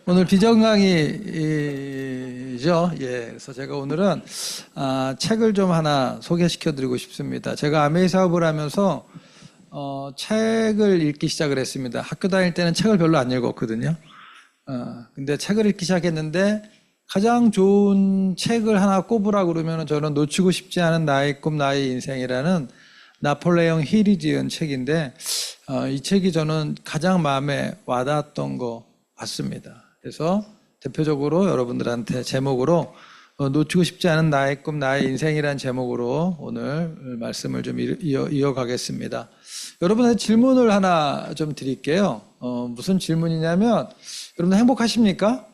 오늘 비전 강의죠. 예, 그래서 제가 오늘은 책을 좀 하나 소개시켜드리고 싶습니다. 제가 아메이 사업을 하면서 책을 읽기 시작을 했습니다. 학교 다닐 때는 책을 별로 안 읽었거든요. 근데 책을 읽기 시작했는데 가장 좋은 책을 하나 꼽으라 그러면 저는 놓치고 싶지 않은 나의 꿈, 나의 인생이라는 나폴레옹 힐이 지은 책인데 이 책이 저는 가장 마음에 와닿았던 것 같습니다. 그래서 대표적으로 여러분들한테 제목으로 놓치고 싶지 않은 나의 꿈, 나의 인생이라는 제목으로 오늘 말씀을 좀 이어가겠습니다. 여러분한테 질문을 하나 좀 드릴게요. 무슨 질문이냐면 여러분 행복하십니까?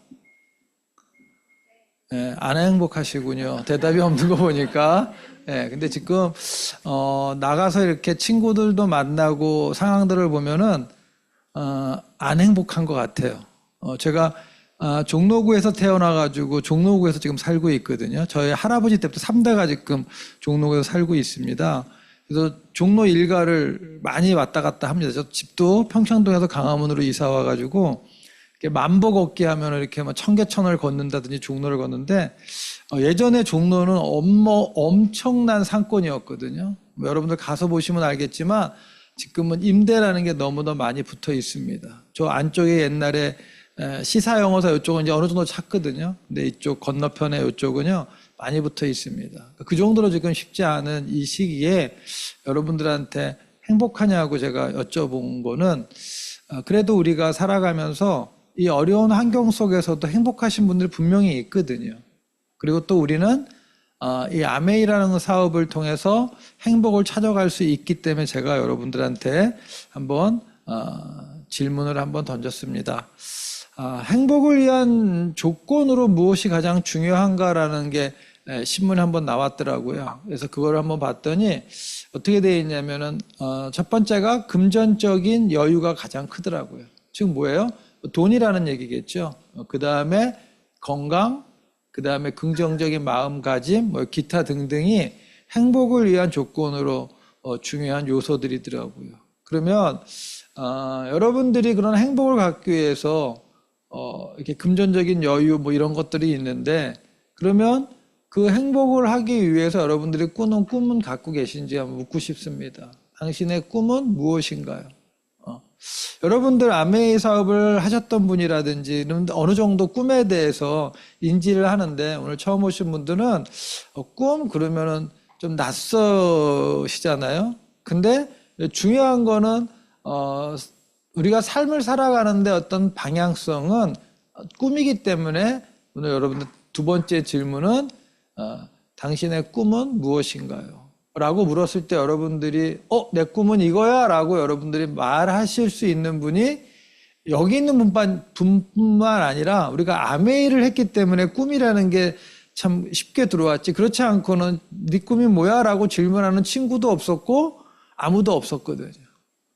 네, 안 행복하시군요. 대답이 없는 거 보니까. 네, 근데 지금 나가서 이렇게 친구들도 만나고 상황들을 보면은 안 행복한 것 같아요. 제가 종로구에서 태어나가지고 종로구에서 지금 살고 있거든요. 저희 할아버지 때부터 3대가 지금 종로구에서 살고 있습니다. 그래서 종로 일가를 많이 왔다 갔다 합니다. 저 집도 평창동에서 강화문으로 이사 와가지고 이렇게 만보 걷기 하면 이렇게 뭐 청계천을 걷는다든지 종로를 걷는데 예전에 종로는 엄청난 상권이었거든요. 뭐 여러분들 가서 보시면 알겠지만 지금은 임대라는 게 너무나 많이 붙어 있습니다. 저 안쪽에 옛날에 시사영어사 이쪽은 이제 어느 정도 찾거든요. 근데 이쪽 건너편에 이쪽은요 많이 붙어 있습니다. 그 정도로 지금 쉽지 않은 이 시기에 여러분들한테 행복하냐고 제가 여쭤본 거는 그래도 우리가 살아가면서 이 어려운 환경 속에서도 행복하신 분들이 분명히 있거든요. 그리고 또 우리는 이 아메이라는 사업을 통해서 행복을 찾아갈 수 있기 때문에 제가 여러분들한테 한번 질문을 한번 던졌습니다. 행복을 위한 조건으로 무엇이 가장 중요한가라는 게 신문에 한번 나왔더라고요. 그래서 그걸 한번 봤더니 어떻게 되어 있냐면은 첫 번째가 금전적인 여유가 가장 크더라고요. 지금 뭐예요? 돈이라는 얘기겠죠. 그 다음에 건강, 그 다음에 긍정적인 마음가짐, 뭐 기타 등등이 행복을 위한 조건으로 중요한 요소들이더라고요. 그러면 여러분들이 그런 행복을 갖기 위해서 이렇게 금전적인 여유 뭐 이런 것들이 있는데 그러면 그 행복을 하기 위해서 여러분들이 꾸는 꿈은 갖고 계신지 한번 묻고 싶습니다. 당신의 꿈은 무엇인가요? 여러분들 아메이 사업을 하셨던 분이라든지 어느 정도 꿈에 대해서 인지를 하는데 오늘 처음 오신 분들은 꿈 그러면은 좀 낯서시잖아요. 근데 중요한 거는 우리가 삶을 살아가는데 어떤 방향성은 꿈이기 때문에 오늘 여러분들 두 번째 질문은 당신의 꿈은 무엇인가요? 라고 물었을 때 여러분들이 내 꿈은 이거야 라고 여러분들이 말하실 수 있는 분이 여기 있는 분뿐만 아니라 우리가 아메이를 했기 때문에 꿈이라는 게 참 쉽게 들어왔지 그렇지 않고는 네 꿈이 뭐야 라고 질문하는 친구도 없었고 아무도 없었거든요.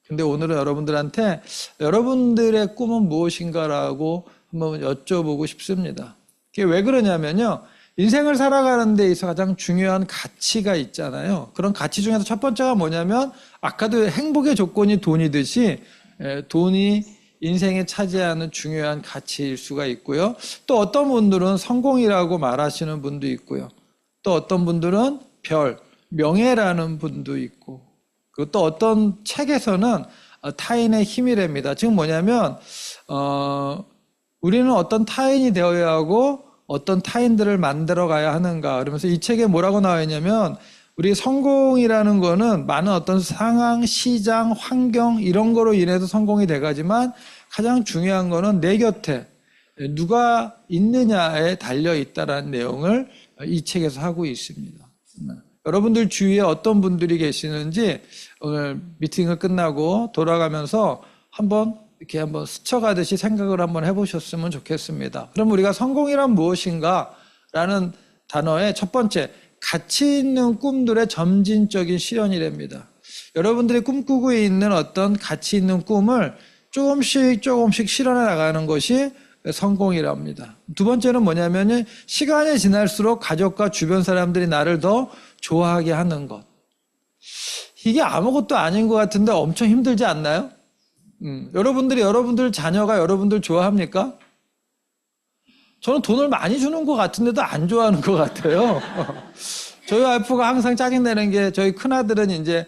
근데 오늘은 여러분들한테 여러분들의 꿈은 무엇인가라고 한번 여쭤보고 싶습니다. 그게 왜 그러냐면요. 인생을 살아가는 데 있어서 가장 중요한 가치가 있잖아요. 그런 가치 중에서 첫 번째가 뭐냐면 아까도 행복의 조건이 돈이듯이 돈이 인생에 차지하는 중요한 가치일 수가 있고요. 또 어떤 분들은 성공이라고 말하시는 분도 있고요. 또 어떤 분들은 별, 명예라는 분도 있고 그리고 또 어떤 책에서는 타인의 힘이랍니다. 지금 뭐냐면 우리는 어떤 타인이 되어야 하고 어떤 타인들을 만들어 가야 하는가 그러면서 이 책에 뭐라고 나와 있냐면 우리 성공이라는 거는 많은 어떤 상황, 시장, 환경 이런 거로 인해서 성공이 돼가지만 가장 중요한 거는 내 곁에 누가 있느냐에 달려 있다라는 내용을 이 책에서 하고 있습니다. 여러분들 주위에 어떤 분들이 계시는지 오늘 미팅을 끝나고 돌아가면서 이렇게 한번 스쳐가듯이 생각을 한번 해보셨으면 좋겠습니다. 그럼 우리가 성공이란 무엇인가? 라는 단어의 첫 번째, 가치 있는 꿈들의 점진적인 실현이랍니다. 여러분들이 꿈꾸고 있는 어떤 가치 있는 꿈을 조금씩 실현해 나가는 것이 성공이랍니다. 두 번째는 뭐냐면 시간이 지날수록 가족과 주변 사람들이 나를 더 좋아하게 하는 것. 이게 아무것도 아닌 것 같은데 엄청 힘들지 않나요? 여러분들 자녀가 여러분들 좋아합니까? 저는 돈을 많이 주는 것 같은데도 안 좋아하는 것 같아요. 저희 와이프가 항상 짜증내는 게 저희 큰아들은 이제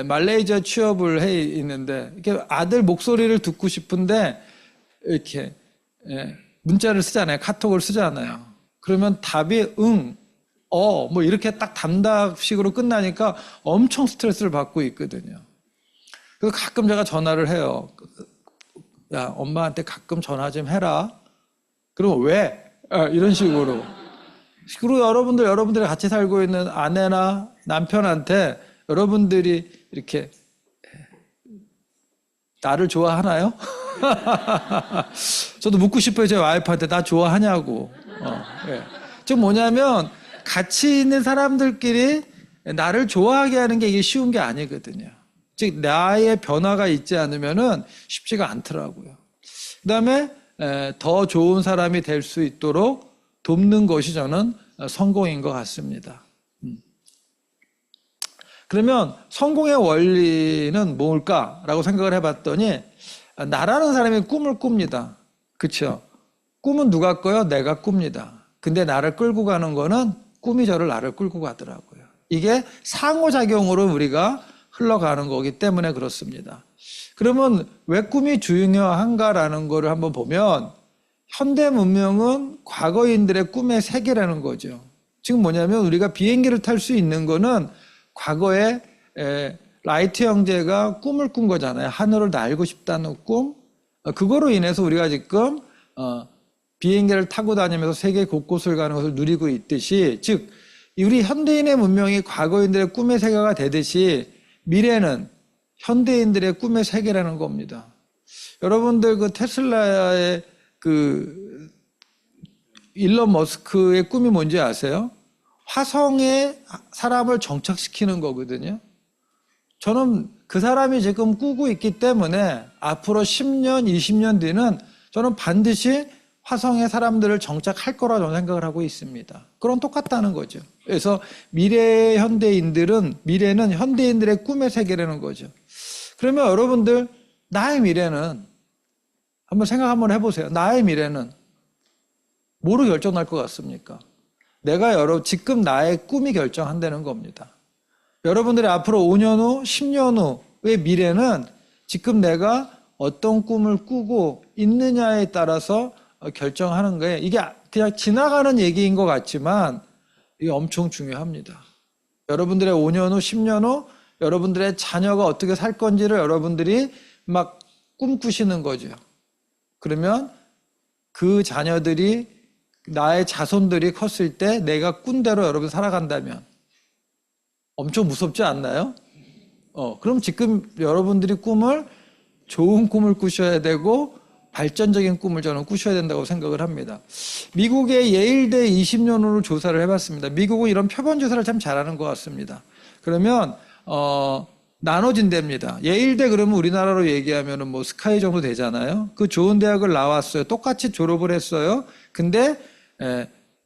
말레이시아 취업을 해 있는데 이렇게 아들 목소리를 듣고 싶은데 이렇게 문자를 쓰잖아요. 카톡을 쓰잖아요. 그러면 답이 응, 뭐 이렇게 딱 담답식으로 끝나니까 엄청 스트레스를 받고 있거든요. 그래서 가끔 제가 전화를 해요. 야, 엄마한테 가끔 전화 좀 해라. 그럼 왜? 이런 식으로. 그리고 여러분들이 같이 살고 있는 아내나 남편한테 여러분들이 이렇게 나를 좋아하나요? 저도 묻고 싶어요. 제 와이프한테 나 좋아하냐고. 예. 즉 뭐냐면 같이 있는 사람들끼리 나를 좋아하게 하는 게 이게 쉬운 게 아니거든요. 즉 나의 변화가 있지 않으면은 쉽지가 않더라고요. 그다음에 더 좋은 사람이 될 수 있도록 돕는 것이 저는 성공인 것 같습니다. 그러면 성공의 원리는 뭘까라고 생각을 해봤더니 나라는 사람이 꿈을 꿉니다. 그렇죠? 꿈은 누가 꿔요? 내가 꿉니다. 근데 나를 끌고 가는 거는 꿈이 나를 끌고 가더라고요. 이게 상호작용으로 우리가 흘러가는 거기 때문에 그렇습니다. 그러면 왜 꿈이 중요한가라는 거를 한번 보면 현대 문명은 과거인들의 꿈의 세계라는 거죠. 지금 뭐냐면 우리가 비행기를 탈 수 있는 거는 과거에 라이트 형제가 꿈을 꾼 거잖아요. 하늘을 날고 싶다는 꿈. 그거로 인해서 우리가 지금 비행기를 타고 다니면서 세계 곳곳을 가는 것을 누리고 있듯이, 즉 우리 현대인의 문명이 과거인들의 꿈의 세계가 되듯이 미래는 현대인들의 꿈의 세계라는 겁니다. 여러분들 그 테슬라의 그 일론 머스크의 꿈이 뭔지 아세요? 화성에 사람을 정착시키는 거거든요. 저는 그 사람이 지금 꾸고 있기 때문에 앞으로 10년, 20년 뒤는 저는 반드시 화성에 사람들을 정착할 거라 저는 생각을 하고 있습니다. 그럼 똑같다는 거죠. 그래서 미래의 미래는 현대인들의 꿈의 세계라는 거죠. 그러면 여러분들 나의 미래는 한번 생각 한번 해보세요. 나의 미래는 뭐로 결정날 것 같습니까? 지금 나의 꿈이 결정한다는 겁니다. 여러분들이 앞으로 5년 후, 10년 후의 미래는 지금 내가 어떤 꿈을 꾸고 있느냐에 따라서 결정하는 거예요. 이게 그냥 지나가는 얘기인 것 같지만 이게 엄청 중요합니다. 여러분들의 5년 후, 10년 후 여러분들의 자녀가 어떻게 살 건지를 여러분들이 막 꿈꾸시는 거죠. 그러면 그 자녀들이 나의 자손들이 컸을 때 내가 꾼 대로 여러분 살아간다면 엄청 무섭지 않나요? 그럼 지금 여러분들이 좋은 꿈을 꾸셔야 되고 발전적인 꿈을 저는 꾸셔야 된다고 생각을 합니다. 미국의 예일대 20년으로 조사를 해봤습니다. 미국은 이런 표본 조사를 참 잘하는 것 같습니다. 그러면 나눠진답니다. 예일대 그러면 우리나라로 얘기하면 뭐 스카이 정도 되잖아요. 그 좋은 대학을 나왔어요. 똑같이 졸업을 했어요. 근데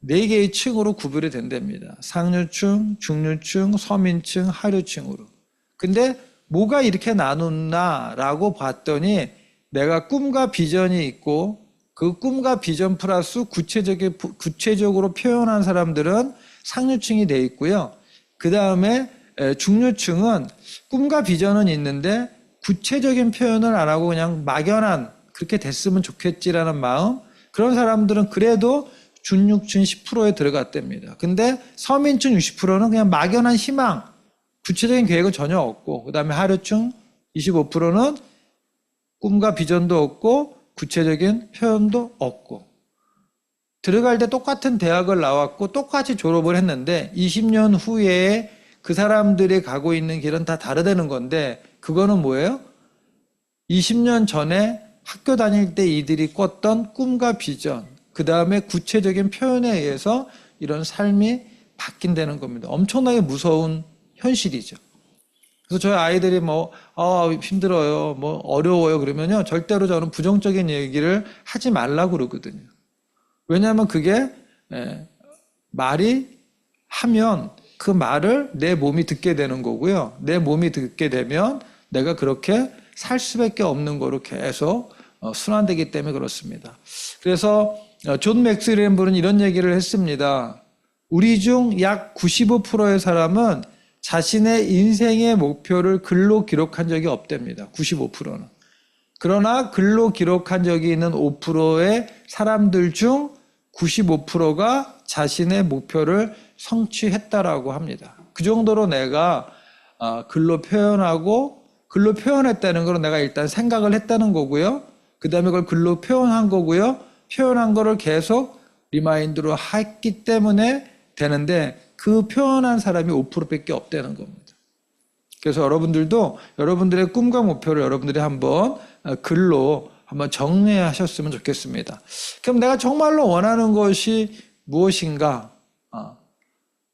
4개의 층으로 구별이 된답니다. 상류층, 중류층, 서민층, 하류층으로. 근데 뭐가 이렇게 나눴나라고 봤더니 내가 꿈과 비전이 있고 그 꿈과 비전 플러스 구체적으로 표현한 사람들은 상류층이 돼 있고요. 그 다음에 중류층은 꿈과 비전은 있는데 구체적인 표현을 안 하고 그냥 막연한 그렇게 됐으면 좋겠지라는 마음, 그런 사람들은 그래도 중류층 10%에 들어갔답니다. 근데 서민층 60%는 그냥 막연한 희망, 구체적인 계획은 전혀 없고, 그 다음에 하류층 25%는 꿈과 비전도 없고 구체적인 표현도 없고, 들어갈 때 똑같은 대학을 나왔고 똑같이 졸업을 했는데 20년 후에 그 사람들이 가고 있는 길은 다 다르다는 건데, 그거는 뭐예요? 20년 전에 학교 다닐 때 이들이 꿨던 꿈과 비전, 그 다음에 구체적인 표현에 의해서 이런 삶이 바뀐다는 겁니다. 엄청나게 무서운 현실이죠. 그래서 저희 아이들이 힘들어요, 어려워요 그러면요, 절대로 저는 부정적인 얘기를 하지 말라고 그러거든요. 왜냐하면 그게 말이 하면 그 말을 내 몸이 듣게 되는 거고요. 내 몸이 듣게 되면 내가 그렇게 살 수밖에 없는 거로 계속 순환되기 때문에 그렇습니다. 그래서 존 맥스웰이라는 분은 이런 얘기를 했습니다. 우리 중 약 95%의 사람은 자신의 인생의 목표를 글로 기록한 적이 없답니다. 95%는. 그러나 글로 기록한 적이 있는 5%의 사람들 중 95%가 자신의 목표를 성취했다라고 합니다. 그 정도로 내가 글로 표현하고, 글로 표현했다는 건 내가 일단 생각을 했다는 거고요. 그 다음에 그걸 글로 표현한 거고요. 표현한 거를 계속 리마인드로 했기 때문에 되는데, 그 표현한 사람이 5%밖에 없다는 겁니다. 그래서 여러분들도 여러분들의 꿈과 목표를 여러분들이 한번 글로 한번 정리하셨으면 좋겠습니다. 그럼 내가 정말로 원하는 것이 무엇인가?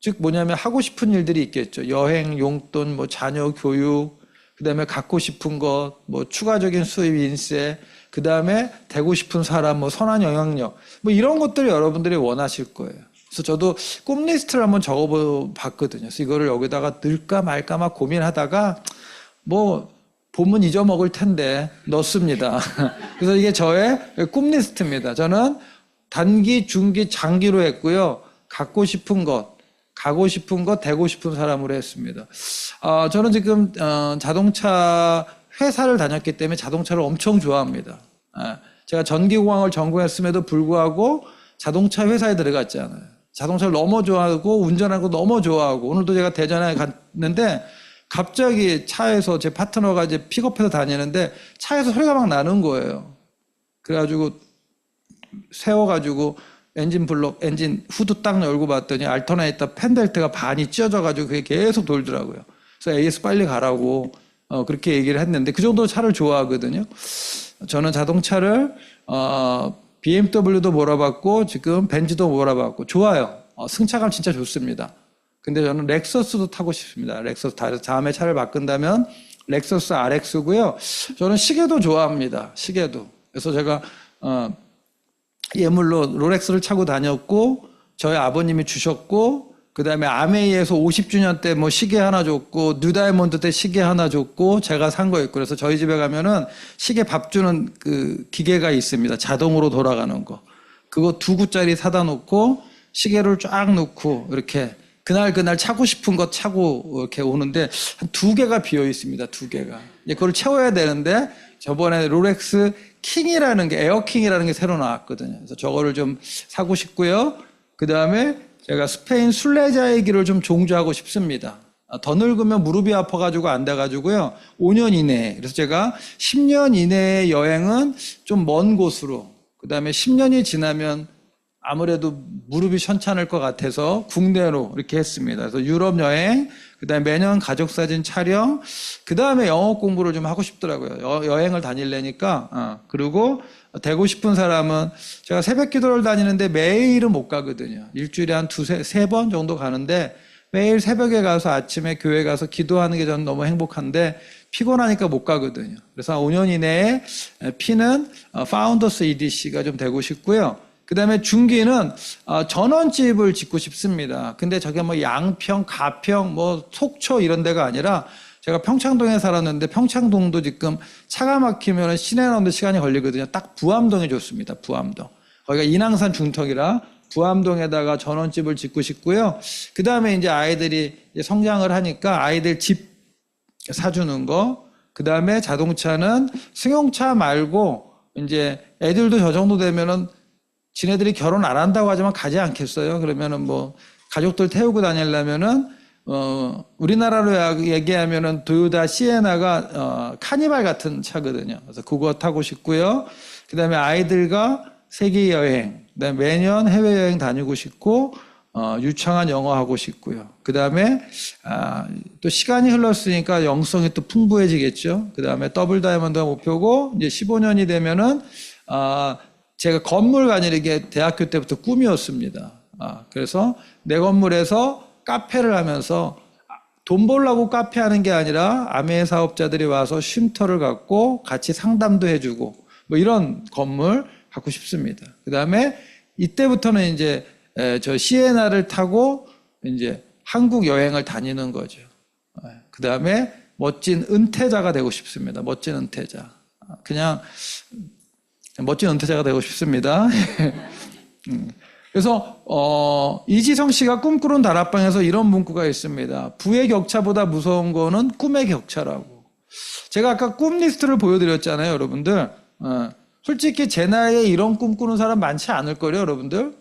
즉 뭐냐면 하고 싶은 일들이 있겠죠. 여행, 용돈, 뭐 자녀 교육, 그 다음에 갖고 싶은 것, 뭐 추가적인 수입 인세, 그 다음에 되고 싶은 사람, 뭐 선한 영향력, 뭐 이런 것들을 여러분들이 원하실 거예요. 그래서 저도 꿈 리스트를 한번 적어봤거든요. 그래서 이거를 여기다가 넣을까 말까 막 고민하다가 뭐 보면 잊어먹을 텐데 넣습니다. 그래서 이게 저의 꿈 리스트입니다. 저는 단기, 중기, 장기로 했고요. 갖고 싶은 것, 가고 싶은 것, 되고 싶은 사람으로 했습니다. 저는 지금 자동차 회사를 다녔기 때문에 자동차를 엄청 좋아합니다. 제가 전기공학을 전공했음에도 불구하고 자동차 회사에 들어갔잖아요. 자동차를 너무 좋아하고 운전하는 거 너무 좋아하고, 오늘도 제가 대전에 갔는데 갑자기 차에서 제 파트너가 이제 픽업해서 다니는데 차에서 소리가 막 나는 거예요. 그래가지고 세워가지고 엔진 블록, 엔진 후드 딱 열고 봤더니 알터네이터 펜델트가 반이 찢어져가지고 그게 계속 돌더라고요. 그래서 AS 빨리 가라고 그렇게 얘기를 했는데, 그 정도로 차를 좋아하거든요. 저는 자동차를 BMW도 몰아봤고 지금 벤츠도 몰아봤고 좋아요. 승차감 진짜 좋습니다. 근데 저는 렉서스도 타고 싶습니다. 렉서스 다음에 차를 바꾼다면 렉서스 RX고요. 저는 시계도 좋아합니다. 시계도. 그래서 제가 예물로 롤렉스를 차고 다녔고, 저희 아버님이 주셨고, 그 다음에 아메이에서 50주년 때 뭐 시계 하나 줬고, 뉴다이몬드 때 시계 하나 줬고, 제가 산 거 있고, 그래서 저희 집에 가면은 시계 밥 주는 그 기계가 있습니다. 자동으로 돌아가는 거. 그거 2구짜리 사다 놓고, 시계를 쫙 놓고, 이렇게, 그날 차고 싶은 거 차고 이렇게 오는데, 한 2개가 비어 있습니다. 2개가. 그걸 채워야 되는데, 저번에 롤렉스 킹이라는 게, 에어킹이라는 게 새로 나왔거든요. 그래서 저거를 좀 사고 싶고요. 그 다음에 제가 스페인 순례자의 길을 좀 종주하고 싶습니다. 더 늙으면 무릎이 아파가지고 안 돼가지고요. 5년 이내에. 그래서 제가 10년 이내의 여행은 좀 먼 곳으로, 그 다음에 10년이 지나면 아무래도 무릎이 현찮을 것 같아서 국내로 이렇게 했습니다. 그래서 유럽 여행, 그 다음에 매년 가족사진 촬영, 그 다음에 영어 공부를 좀 하고 싶더라고요. 여행을 다니려니까. 그리고 되고 싶은 사람은, 제가 새벽 기도를 다니는데 매일은 못 가거든요. 일주일에 한 세 번 정도 가는데, 매일 새벽에 가서 아침에 교회 가서 기도하는 게 저는 너무 행복한데 피곤하니까 못 가거든요. 그래서 한 5년 이내에 P는 파운더스 EDC가 좀 되고 싶고요. 그 다음에 중기는 전원집을 짓고 싶습니다. 근데 저게 뭐 양평, 가평, 뭐 속초 이런 데가 아니라, 제가 평창동에 살았는데 평창동도 지금 차가 막히면 시내 나오는데 시간이 걸리거든요. 딱 부암동이 좋습니다. 부암동. 거기가 인왕산 중턱이라 부암동에다가 전원집을 짓고 싶고요. 그 다음에 이제 아이들이 이제 성장을 하니까 아이들 집 사주는 거. 그 다음에 자동차는 승용차 말고 이제 애들도 저 정도 되면은 지네들이 결혼 안 한다고 하지만 가지 않겠어요? 그러면은 뭐 가족들 태우고 다니려면은 우리나라로 얘기하면은 도요타 시에나가 카니발 같은 차거든요. 그래서 그거 타고 싶고요. 그다음에 아이들과 세계 여행, 그다음에 매년 해외 여행 다니고 싶고, 유창한 영어 하고 싶고요. 그다음에 또 시간이 흘렀으니까 영성이 또 풍부해지겠죠. 그다음에 더블 다이아몬드가 목표고, 이제 15년이 되면은 제가 건물관 이게 대학교 때부터 꿈이었습니다. 그래서 내 건물에서 카페를 하면서, 돈 벌려고 카페 하는 게 아니라 아메 사업자들이 와서 쉼터를 갖고 같이 상담도 해주고 뭐 이런 건물 갖고 싶습니다. 그 다음에 이때부터는 이제 저 시에나를 타고 이제 한국 여행을 다니는 거죠. 그 다음에 멋진 은퇴자가 되고 싶습니다. 멋진 은퇴자. 그냥 멋진 은퇴자가 되고 싶습니다. 그래서 이지성 씨가 꿈꾸는 다락방에서 이런 문구가 있습니다. 부의 격차보다 무서운 거는 꿈의 격차라고. 제가 아까 꿈 리스트를 보여드렸잖아요, 여러분들. 솔직히 제 나이에 이런 꿈 꾸는 사람 많지 않을 거예요, 여러분들.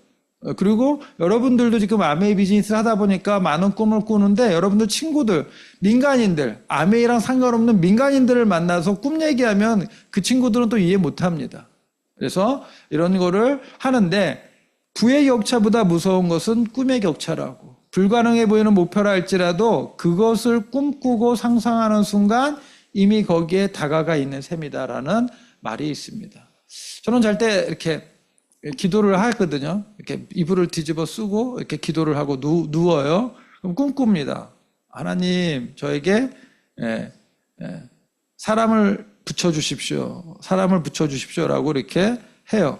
그리고 여러분들도 지금 아메이 비즈니스를 하다 보니까 많은 꿈을 꾸는데, 여러분들 친구들, 민간인들, 아메이랑 상관없는 민간인들을 만나서 꿈 얘기하면 그 친구들은 또 이해 못 합니다. 그래서 이런 거를 하는데, 부의 격차보다 무서운 것은 꿈의 격차라고. 불가능해 보이는 목표라 할지라도 그것을 꿈꾸고 상상하는 순간 이미 거기에 다가가 있는 셈이다라는 말이 있습니다. 저는 잘 때 이렇게 기도를 하거든요. 이렇게 이불을 뒤집어 쓰고 이렇게 기도를 하고 누워요. 그럼 꿈꿉니다. 하나님, 저에게 사람을 붙여주십시오. 사람을 붙여주십시오라고 이렇게 해요.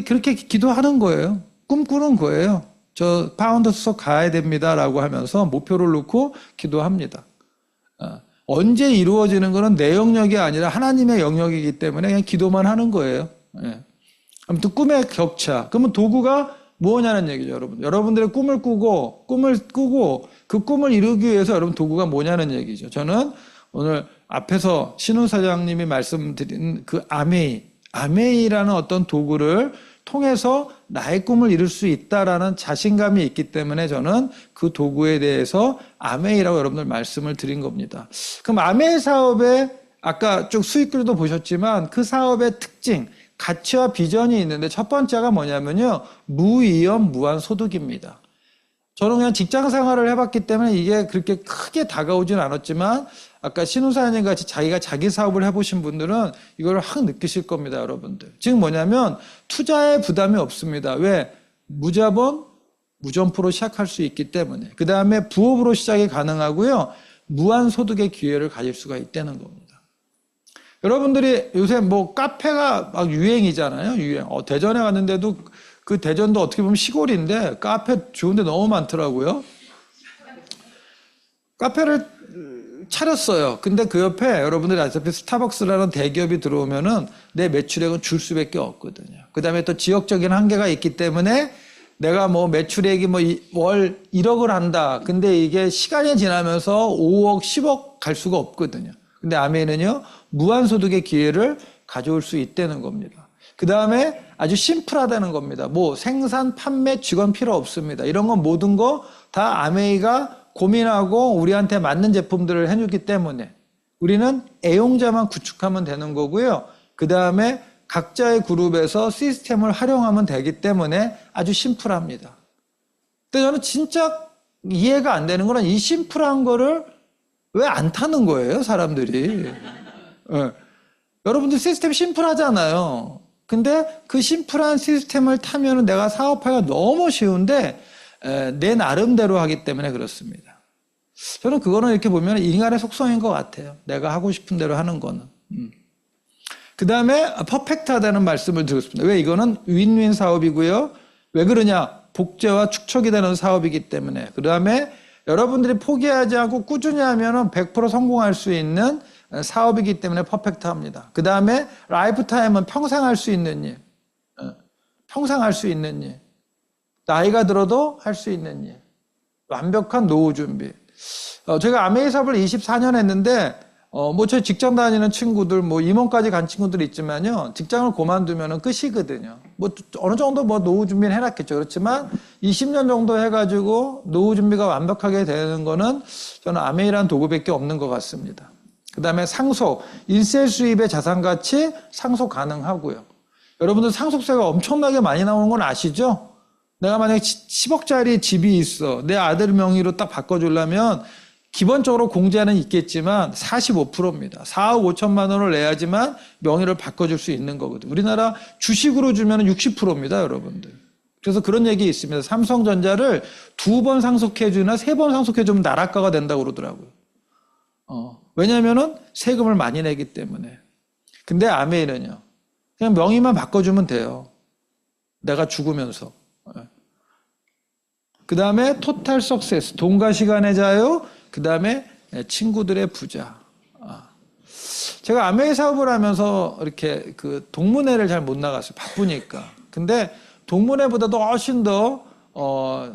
그렇게 기도하는 거예요. 꿈꾸는 거예요. 저 파운드 수석 가야 됩니다라고 하면서 목표를 놓고 기도합니다. 언제 이루어지는 것은 내 영역이 아니라 하나님의 영역이기 때문에 그냥 기도만 하는 거예요. 아무튼 꿈의 격차. 그러면 도구가 뭐냐는 얘기죠, 여러분. 여러분들의 꿈을 꾸고 그 꿈을 이루기 위해서 여러분 도구가 뭐냐는 얘기죠. 저는 오늘 앞에서 신우 사장님이 말씀드린 그 아메이라는 어떤 도구를 통해서 나의 꿈을 이룰 수 있다라는 자신감이 있기 때문에 저는 그 도구에 대해서 아메이라고 여러분들 말씀을 드린 겁니다. 그럼 아메이 사업에 아까 쭉 수익률도 보셨지만 그 사업의 특징, 가치와 비전이 있는데 첫 번째가 뭐냐면요. 무위험, 무한소득입니다. 저는 그냥 직장 생활을 해봤기 때문에 이게 그렇게 크게 다가오진 않았지만 아까 신우사님 같이 자기가 자기 사업을 해보신 분들은 이걸 확 느끼실 겁니다, 여러분들. 지금 뭐냐면 투자에 부담이 없습니다. 왜? 무자본, 무점포로 시작할 수 있기 때문에. 그 다음에 부업으로 시작이 가능하고요. 무한소득의 기회를 가질 수가 있다는 겁니다. 여러분들이 요새 뭐 카페가 막 유행이잖아요. 유행. 대전에 갔는데도 그 대전도 어떻게 보면 시골인데 카페 좋은데 너무 많더라고요. 카페를 차렸어요. 근데 그 옆에 여러분들이 아시다시피 스타벅스라는 대기업이 들어오면은 내 매출액은 줄 수밖에 없거든요. 그 다음에 또 지역적인 한계가 있기 때문에 내가 뭐 매출액이 뭐 월 1억을 한다. 근데 이게 시간이 지나면서 5억, 10억 갈 수가 없거든요. 근데 아메이는요, 무한소득의 기회를 가져올 수 있다는 겁니다. 그 다음에 아주 심플하다는 겁니다. 뭐 생산, 판매, 직원 필요 없습니다. 이런 건 모든 거 다 아메이가 고민하고 우리한테 맞는 제품들을 해주기 때문에 우리는 애용자만 구축하면 되는 거고요. 그 다음에 각자의 그룹에서 시스템을 활용하면 되기 때문에 아주 심플합니다. 근데 저는 진짜 이해가 안 되는 거는 이 심플한 거를 왜 안 타는 거예요, 사람들이. 여러분들 시스템 심플하잖아요. 근데 그 심플한 시스템을 타면 내가 사업하기가 너무 쉬운데 내 나름대로 하기 때문에 그렇습니다. 저는 그거는 이렇게 보면 인간의 속성인 것 같아요. 내가 하고 싶은 대로 하는 거는. 그 다음에 퍼펙트하다는 말씀을 드렸습니다. 왜? 이거는 윈윈 사업이고요. 왜 그러냐? 복제와 축적이 되는 사업이기 때문에. 그 다음에 여러분들이 포기하지 않고 꾸준히 하면 100% 성공할 수 있는 사업이기 때문에 퍼펙트합니다. 그 다음에 라이프 타임은 평생 할 수 있는 일. 평생 할 수 있는 일. 나이가 들어도 할 수 있는 일. 완벽한 노후 준비. 제가 아메이 사업을 24년 했는데 뭐 저 직장 다니는 친구들 뭐 임원까지 간 친구들 있지만요. 직장을 그만두면 끝이거든요. 뭐 어느 정도 뭐 노후 준비는 해놨겠죠. 그렇지만 20년 정도 해가지고 노후 준비가 완벽하게 되는 거는 저는 아메이라는 도구밖에 없는 것 같습니다. 그 다음에 상속, 일세 수입의 자산 가치 상속 가능하고요. 여러분들 상속세가 엄청나게 많이 나오는 건 아시죠? 내가 만약에 10억짜리 집이 있어. 내 아들 명의로 딱 바꿔주려면 기본적으로 공제는 있겠지만 45%입니다. 4억 5천만 원을 내야지만 명의를 바꿔줄 수 있는 거거든요. 우리나라 주식으로 주면 60%입니다, 여러분들. 그래서 그런 얘기 있습니다. 삼성전자를 2번 상속해주나 3번 상속해주면 나락가가 된다고 그러더라고요. 왜냐면은 세금을 많이 내기 때문에. 근데 아메이는요, 그냥 명의만 바꿔주면 돼요. 내가 죽으면서. 그 다음에 토탈 석세스, 돈과 시간의 자유, 그 다음에 친구들의 부자. 제가 아메이 사업을 하면서 이렇게 그 동문회를 잘 못 나갔어요. 바쁘니까. 근데 동문회보다도 훨씬 더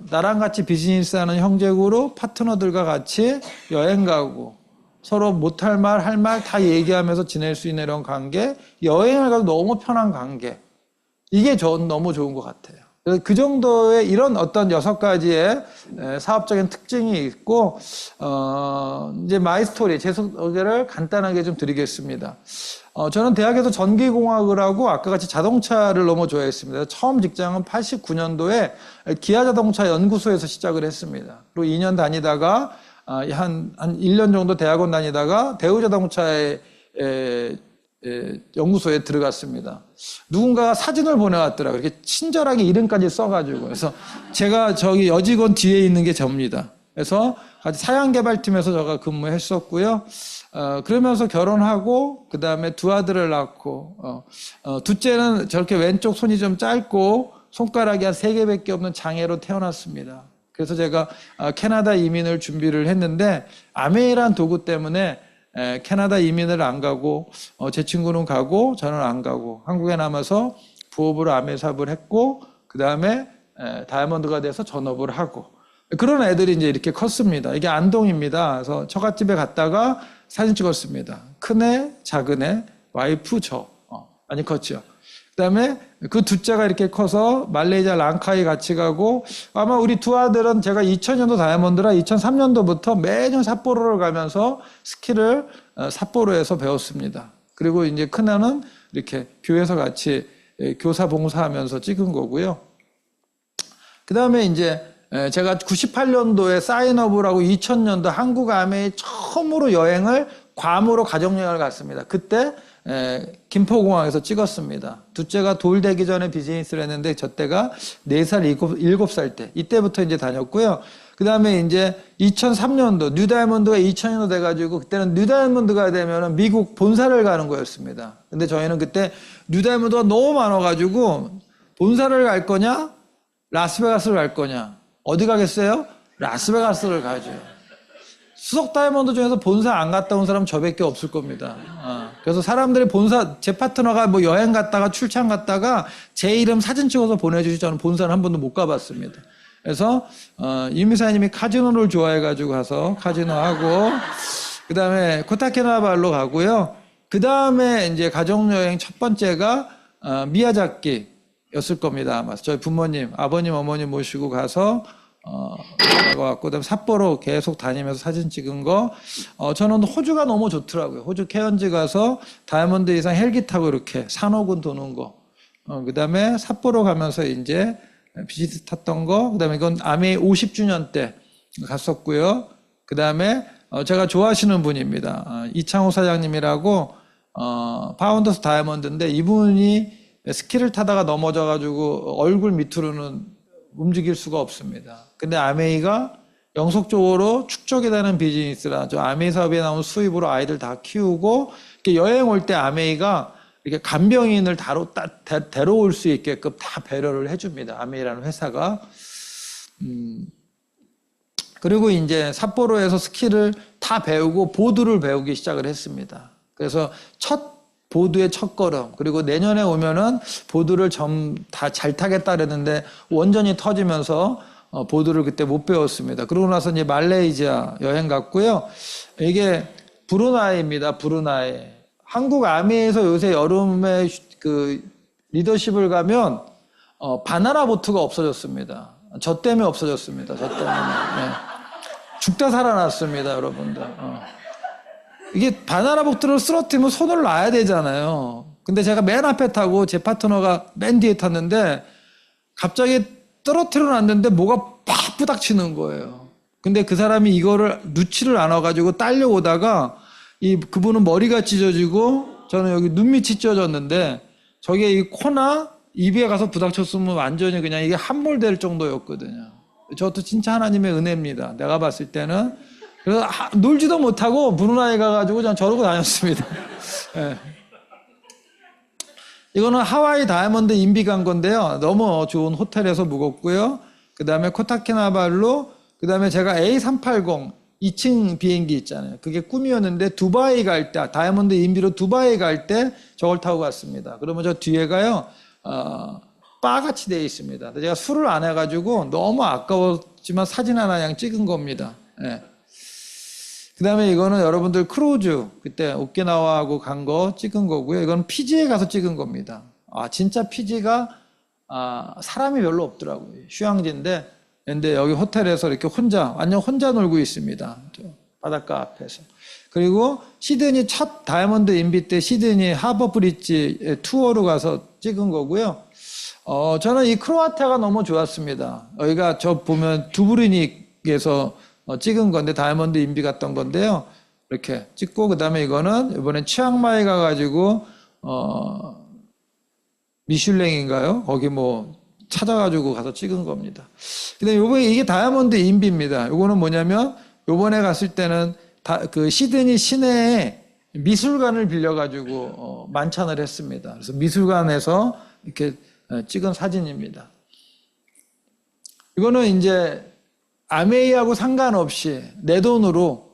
나랑 같이 비즈니스하는 형제그룹 파트너들과 같이 여행 가고 서로 못할 말, 할 말 다 얘기하면서 지낼 수 있는 이런 관계, 여행을 가도 너무 편한 관계. 이게 전 너무 좋은 것 같아요. 그래서 그 정도의 이런 어떤 6가지의 사업적인 특징이 있고, 이제 마이 스토리, 제 소개를 간단하게 좀 드리겠습니다. 저는 대학에서 전기공학을 하고 아까 같이 자동차를 너무 좋아했습니다. 처음 직장은 89년도에 기아자동차 연구소에서 시작을 했습니다. 그리고 2년 다니다가 한 1년 정도 대학원 다니다가 대우자동차의 연구소에 들어갔습니다. 누군가가 사진을 보내왔더라고요. 이렇게 친절하게 이름까지 써가지고. 그래서 제가 저기 여직원 뒤에 있는 게 접니다. 그래서 같이 사양개발팀에서 제가 근무했었고요. 그러면서 결혼하고, 그 다음에 2아들을 낳고, 둘째는 저렇게 왼쪽 손이 좀 짧고, 손가락이 한 3개밖에 없는 장애로 태어났습니다. 그래서 제가 캐나다 이민을 준비를 했는데, 아메이란 도구 때문에 캐나다 이민을 안 가고, 제 친구는 가고, 저는 안 가고, 한국에 남아서 부업으로 아메 사업을 했고, 그 다음에 다이아몬드가 돼서 전업을 하고, 그런 애들이 이제 이렇게 컸습니다. 이게 안동입니다. 그래서 처갓집에 갔다가 사진 찍었습니다. 큰애, 작은애, 와이프, 저. 많이 컸죠. 그 다음에 그 둘째가 이렇게 커서 말레이시아 랑카이 같이 가고, 아마 우리 2아들은 제가 2000년도 다이아몬드라 2003년도부터 매년 삿포로를 가면서 스키를 삿포로에서 배웠습니다. 그리고 이제 큰애는 이렇게 교회에서 같이 교사 봉사하면서 찍은 거고요. 그 다음에 이제 제가 98년도에 사인업을 하고 2000년도 한국 아메이 처음으로 여행을 괌으로 가족여행을 갔습니다. 그때 김포공항에서 찍었습니다. 둘째가 돌 되기 전에 비즈니스를 했는데 저 때가 4살, 7살 때 이때부터 이제 다녔고요. 그 다음에 이제 2003년도 뉴다이아몬드가 2000년도 돼가지고 그때는 뉴다이아몬드가 되면은 미국 본사를 가는 거였습니다. 근데 저희는 그때 뉴다이아몬드가 너무 많아가지고 본사를 갈 거냐 라스베가스를 갈 거냐 어디 가겠어요? 라스베가스를 가죠. 수석 다이아몬드 중에서 본사 안 갔다 온 사람 저밖에 없을 겁니다. 그래서 사람들이 본사, 제 파트너가 뭐 여행 갔다가 출장 갔다가 제 이름 사진 찍어서 보내주시 저는 본사는 한 번도 못 가봤습니다. 그래서 이미사님이 카지노를 좋아해가지고 가서 카지노 하고 그 다음에 코타키나발루 가고요. 그 다음에 이제 가족여행 첫 번째가 미야자키였을 겁니다. 아마 저희 부모님, 아버님, 어머님 모시고 가서 왔고, 그다음에 삿포로 계속 다니면서 사진 찍은 거. 저는 호주가 너무 좋더라고요. 호주 케언즈 가서 다이아몬드 이상 헬기 타고 이렇게 산호군 도는 거. 그다음에 삿포로 가면서 이제 비즈니스 탔던 거. 그다음에 이건 아메이 50주년 때 갔었고요. 그다음에 제가 좋아하시는 분입니다. 이창호 사장님이라고 파운더스 다이아몬드인데 이분이 스키를 타다가 넘어져가지고 얼굴 밑으로는 움직일 수가 없습니다. 근데 아메이가 영속적으로 축적이 되는 비즈니스라 저 아메이 사업에 나온 수입으로 아이들 다 키우고 이렇게 여행 올 때 아메이가 이렇게 간병인을 데려올 수 있게끔 다 배려를 해줍니다. 아메이라는 회사가. 그리고 이제 삿포로에서 스키를 다 배우고 보드를 배우기 시작을 했습니다. 그래서 보드의 첫걸음, 그리고 내년에 오면은 보드를 다 잘 타겠다 그랬는데 원전이 터지면서 보드를 그때 못 배웠습니다. 그러고 나서 이제 말레이시아 여행 갔고요. 이게 브루나이입니다. 브루나이. 한국 아미에서 요새 여름에 그 리더십을 가면 바나나 보트가 없어졌습니다. 저 때문에 없어졌습니다. 저 때문에. 네. 죽다 살아났습니다, 여러분들. 이게 바나나 보트를 쓰러뜨리면 손을 놔야 되잖아요. 근데 제가 맨 앞에 타고 제 파트너가 맨 뒤에 탔는데 갑자기 떨어뜨려 놨는데 뭐가 팍 부닥치는 거예요. 근데 그 사람이 이거를 누치를 않아가지고 딸려오다가 그분은 머리가 찢어지고 저는 여기 눈밑이 찢어졌는데 저게 이 코나 입에 가서 부닥쳤으면 완전히 그냥 이게 함몰될 정도였거든요. 저것도 진짜 하나님의 은혜입니다. 내가 봤을 때는. 그래서 놀지도 못하고 브루나이 가가지고 그냥 저러고 다녔습니다. 네. 이거는 하와이 다이아몬드 인비 간 건데요. 너무 좋은 호텔에서 묵었고요. 그 다음에 코타키나발루, 그 다음에 제가 A380 2층 비행기 있잖아요. 그게 꿈이었는데 두바이 갈 때, 다이아몬드 인비로 두바이 갈 때 저걸 타고 갔습니다. 그러면 저 뒤에가요, 바같이 되어 있습니다. 제가 술을 안 해가지고 너무 아까웠지만 사진 하나 그냥 찍은 겁니다. 예. 그 다음에 이거는 여러분들 크루즈, 그때 오키나와하고 간 거 찍은 거고요. 이건 피지에 가서 찍은 겁니다. 진짜 피지가, 사람이 별로 없더라고요. 휴양지인데, 근데 여기 호텔에서 이렇게 완전 혼자 놀고 있습니다. 바닷가 앞에서. 그리고 시드니 첫 다이아몬드 인비 때 시드니 하버 브릿지 투어로 가서 찍은 거고요. 저는 이 크로아티아가 너무 좋았습니다. 여기가 저 보면 두브리닉에서 찍은 건데 다이아몬드 인비 갔던 건데요. 이렇게 찍고 그다음에 이거는 이번에 치앙마이 가가지고 미슐랭인가요? 거기 뭐 찾아가지고 가서 찍은 겁니다. 근데 요번에 이게 다이아몬드 인비입니다. 요거는 뭐냐면 요번에 갔을 때는 그 시드니 시내에 미술관을 빌려가지고 만찬을 했습니다. 그래서 미술관에서 이렇게 찍은 사진입니다. 이거는 이제 아메이하고 상관없이 내 돈으로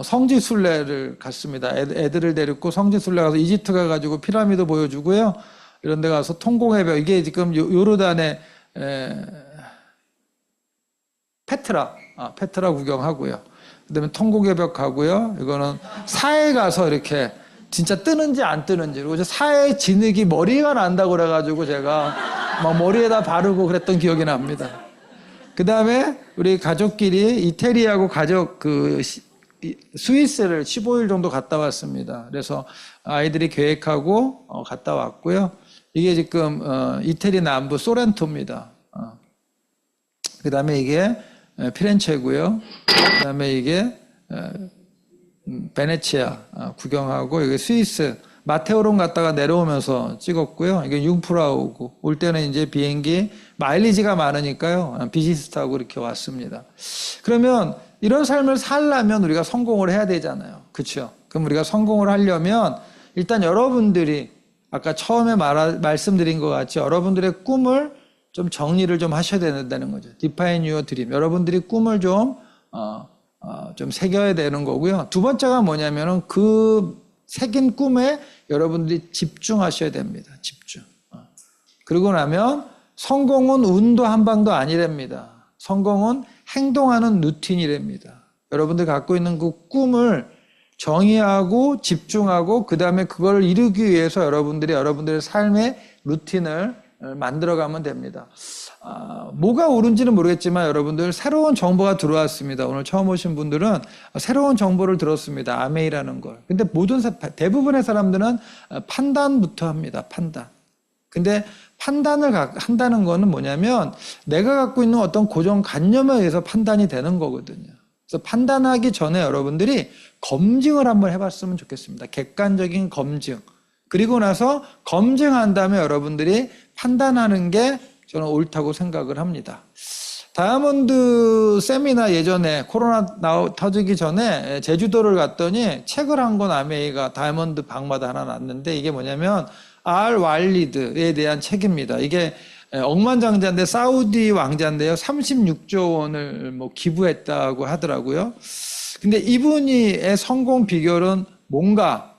성지순례를 갔습니다. 애들을 데리고 성지순례 가서 이집트 가가지고 피라미드 보여주고요. 이런 데 가서 통곡해벽, 이게 지금 요르단의 페트라 구경하고요. 그다음에 통곡해벽 가고요. 이거는 사해 가서 이렇게 진짜 뜨는지 안 뜨는지, 그리고 사해 진흙이 머리가 난다고 그래가지고 제가 막 머리에다 바르고 그랬던 기억이 납니다. 그 다음에 우리 가족끼리 이태리하고 스위스를 15일 정도 갔다 왔습니다. 그래서 아이들이 계획하고 갔다 왔고요. 이게 지금 이태리 남부 소렌토입니다. 그 다음에 이게 피렌체고요. 그 다음에 이게 베네치아 구경하고, 이게 스위스 마테오롬 갔다가 내려오면서 찍었고요. 이게 융프라우고, 올 때는 이제 비행기 마일리지가 많으니까요. 비즈니스 타고 이렇게 왔습니다. 그러면 이런 삶을 살려면 우리가 성공을 해야 되잖아요. 그렇죠? 그럼 우리가 성공을 하려면 일단 여러분들이 아까 처음에 말씀드린 것 같이 여러분들의 꿈을 좀 정리를 좀 하셔야 된다는 거죠. Define your dream. 여러분들이 꿈을 좀 새겨야 되는 거고요. 두 번째가 뭐냐면은 그 새긴 꿈에 여러분들이 집중하셔야 됩니다. 집중. 그러고 나면 성공은 운도 한 방도 아니랍니다. 성공은 행동하는 루틴이랍니다. 여러분들 갖고 있는 그 꿈을 정의하고 집중하고 그 다음에 그걸 이루기 위해서 여러분들의 삶의 루틴을 만들어가면 됩니다. 뭐가 옳은지는 모르겠지만 여러분들 새로운 정보가 들어왔습니다. 오늘 처음 오신 분들은 새로운 정보를 들었습니다. 아메이라는 걸. 근데 대부분의 사람들은 판단부터 합니다. 판단. 근데 판단을 한다는 거는 뭐냐면 내가 갖고 있는 어떤 고정관념에 의해서 판단이 되는 거거든요. 그래서 판단하기 전에 여러분들이 검증을 한번 해봤으면 좋겠습니다. 객관적인 검증. 그리고 나서 검증한 다음에 여러분들이 판단하는 게 저는 옳다고 생각을 합니다. 다이아몬드 세미나 예전에 코로나 터지기 전에 제주도를 갔더니 책을 한 권 아메이가 다이아몬드 방마다 하나 놨는데, 이게 뭐냐면 알 왈리드에 대한 책입니다. 이게 억만장자인데 사우디 왕자인데요. 36조 원을 뭐 기부했다고 하더라고요. 근데 이분의 성공 비결은 뭔가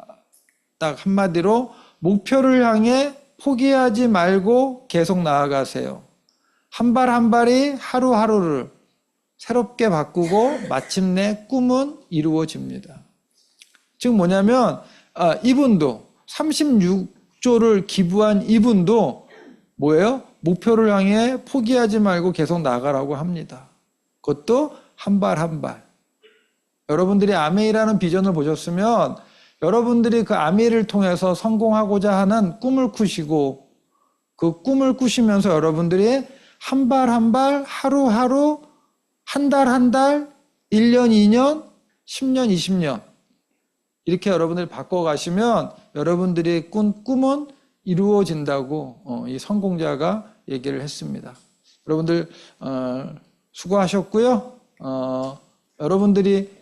딱 한마디로 목표를 향해 포기하지 말고 계속 나아가세요. 한 발 한 발이 하루하루를 새롭게 바꾸고 마침내 꿈은 이루어집니다. 즉 뭐냐면 이분도 36조를 기부한 이분도 뭐예요? 목표를 향해 포기하지 말고 계속 나가라고 합니다. 그것도 한 발 한 발. 여러분들이 아메이라는 비전을 보셨으면 여러분들이 그 아메이를 통해서 성공하고자 하는 꿈을 꾸시고, 그 꿈을 꾸시면서 여러분들이 한 발 한 발 하루하루 한 달 한 달 1년 2년 10년 20년 이렇게 여러분들이 바꿔가시면 여러분들의 꿈은 이루어진다고 이 성공자가 얘기를 했습니다. 여러분들 수고하셨고요. 여러분들이